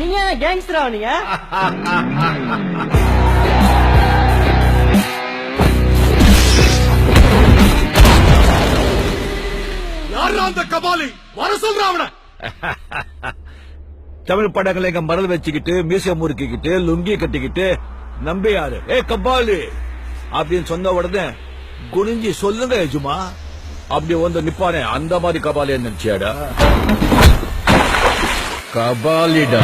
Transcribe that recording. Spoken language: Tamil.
நீங்க கேங்ஸ்டரா நீங்க? யாரு அந்த கபாலி? வர சொல்ற அவன. தமிழ் படங்களை எங்க மரல் வச்சுக்கிட்டு மீச முறுக்கிக்கிட்டு லுங்கி கட்டிக்கிட்டு நம்பி யாரு கபாலி அப்படின்னு சொன்ன உடனே குனிஞ்சி சொல்லுங்க எஜுமா அப்படி வந்து நிப்பானே அந்த மாதிரி கபாலி நினைச்சியாடா? கபாலிடா.